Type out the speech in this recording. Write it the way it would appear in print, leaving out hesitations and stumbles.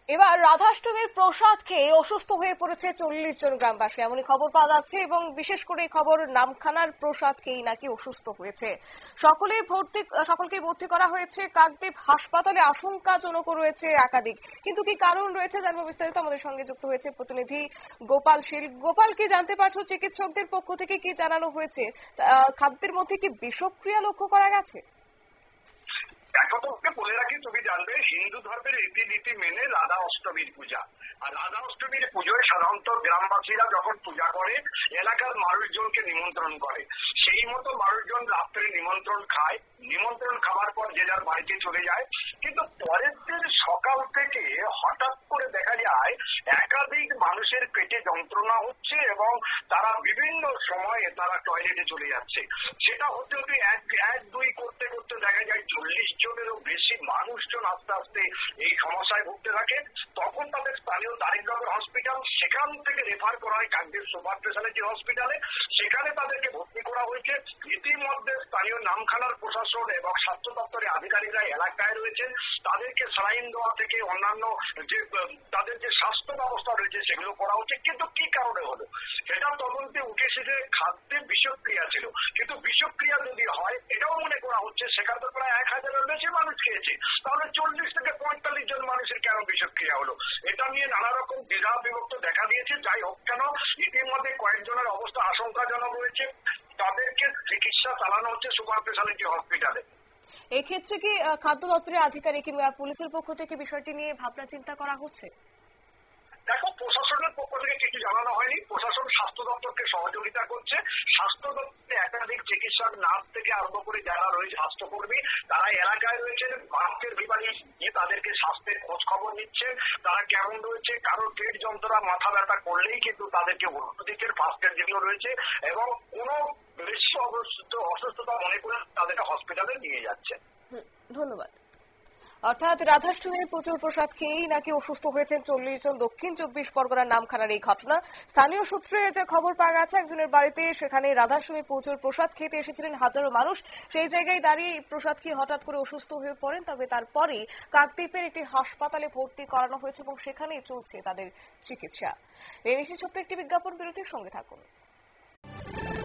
এবার রাধাষ্টমীর প্রসাদ খেয়ে অসুস্থ হয়ে পড়েছে 40 জন গ্রামবাসী, এমনই খবর পাওয়া যাচ্ছে। এবং বিশেষ করে এই খবর, নামখানার প্রসাদ খেয়েই নাকি অসুস্থ হয়েছে সকলকে ভর্তি করা হয়েছে কাকদ্বীপ হাসপাতালে। আশঙ্কাজনক রয়েছে একাধিক, কিন্তু কি কারণ রয়েছে জানবো বিস্তারিত। আমাদের সঙ্গে যুক্ত হয়েছে প্রতিনিধি গোপাল শীল। গোপাল, কি জানতে পারছো চিকিৎসকদের পক্ষ থেকে কি জানানো হয়েছে? খাদ্যের মধ্যে কি বিষক্রিয়া লক্ষ্য করা গেছে? একতকে বলে রাখি, তুমি জানবে হিন্দু ধর্মের রীতিনীতি মেনে রাধা অষ্টমীর পূজা। আর রাধা অষ্টমীর পুজোয় সাধারণত গ্রামবাসীরা যখন পূজা করে এলাকার মানুষজনকে নিমন্ত্রণ করে। সেই মতো মানুষজন রাত্রে নিমন্ত্রণ খায়, নিমন্ত্রণ খাবার পর যে যার বাড়িতে চলে যায়। কিন্তু পরের দিন সকাল থেকে হঠাৎ করে দেখা যায় একাধিক মানুষের পেটে যন্ত্রণা হচ্ছে এবং তারা বিভিন্ন সময়ে তারা টয়লেটে চলে যাচ্ছে। সেটা হতে হতে এক দুই করতে করতে দেখা যায় 40 জনেরও বেশি মানুষজন আস্তে আস্তে এই সমস্যায় ভুগতে থাকে। তখন তাদের স্থানীয় তারিকনগর হসপিটাল, সেখান থেকে রেফার করা হয় কাকদ্বীপ সুপার স্পেশালিটি হসপিটালে। সেখানে তাদেরকে ভর্তি করা হয়েছে। ইতিমধ্যে স্থানীয় নামখানার প্রশাসন এবং স্বাস্থ্য দপ্তরের আধিকারিকরা এলাকায় রয়েছেন। তাদেরকে স্যালাইন দেওয়া থেকে অন্যান্য যে তাদের যে স্বাস্থ্য ব্যবস্থা রয়েছে সেগুলো করা হচ্ছে। কিন্তু কি কারণে হলো সেটা তদন্তে উঠে এসেছে খাদ্যে বিষক্রিয়া ছিল। কিন্তু বিষক্রিয়া যদি হয় এটাও মনে করা হচ্ছে সেখানে তো প্রায় 1000-এর বেশি মানুষ খেয়েছে, তাহলে 40 থেকে 45 জন মানুষের কেন বিষক্রিয়া হলো? এটা নিয়ে নানা রকম দ্বিধা বিভক্ত দেখা দিয়েছে। যাই হোক কেন, ইতিমধ্যে কয়েকজনের অবস্থা আশঙ্কাজনক রয়েছে, তাদেরকে চিকিৎসা চালানো হচ্ছে সুপার স্পেশালিটি হসপিটালে। এক্ষেত্রে কি খাদ্য দপ্তরের আধিকারিক কিংবা পুলিশের পক্ষ থেকে বিষয়টি নিয়ে ভাবনা চিন্তা করা হচ্ছে? দেখো, প্রশাসনের পক্ষ থেকে কিছু জানানো হয়নি। প্রশাসন স্বাস্থ্য দপ্তরকে সহযোগিতা করছে। স্বাস্থ্য দপ্তরে একাধিক চিকিৎসক, নার্স থেকে আরম্ভ করে যারা রয়েছে স্বাস্থ্যকর্মী, তারা এলাকায় রয়েছেন। মানুষের বিবাহে গিয়ে তাদেরকে স্বাস্থ্যের খোঁজ খবর নিচ্ছেন, তারা কেমন রয়েছে। কারোর পেট যন্ত্রণা, মাথা ব্যথা করলেই কিন্তু তাদেরকে অন্যদিকের ফার্স্ট এড যেগুলো রয়েছে এবং কোনো বেশি অসুস্থতা মনে করে তাদেরকে হসপিটালে নিয়ে যাচ্ছে। ধন্যবাদ। অর্থাৎ রাধাষ্টমীর প্রচুর প্রসাদ খেয়েই নাকি অসুস্থ হয়েছেন 40 জন। দক্ষিণ 24 পরগনার নামখানার এই ঘটনা। স্থানীয় সূত্রে যে খবর পাওয়া গেছে, একজনের বাড়িতে সেখানে রাধাষ্টমীর প্রচুর প্রসাদ খেতে এসেছিলেন হাজারো মানুষ। সেই জায়গায় দাঁড়িয়ে প্রসাদ খেয়ে হঠাৎ করে অসুস্থ হয়ে পড়েন। তবে তারপরে কাকদ্বীপের একটি হাসপাতালে ভর্তি করানো হয়েছে এবং সেখানেই চলছে তাদের চিকিৎসা। এই নিয়ে ছোট্ট একটি বিজ্ঞাপন বিরতির সঙ্গে থাকুন।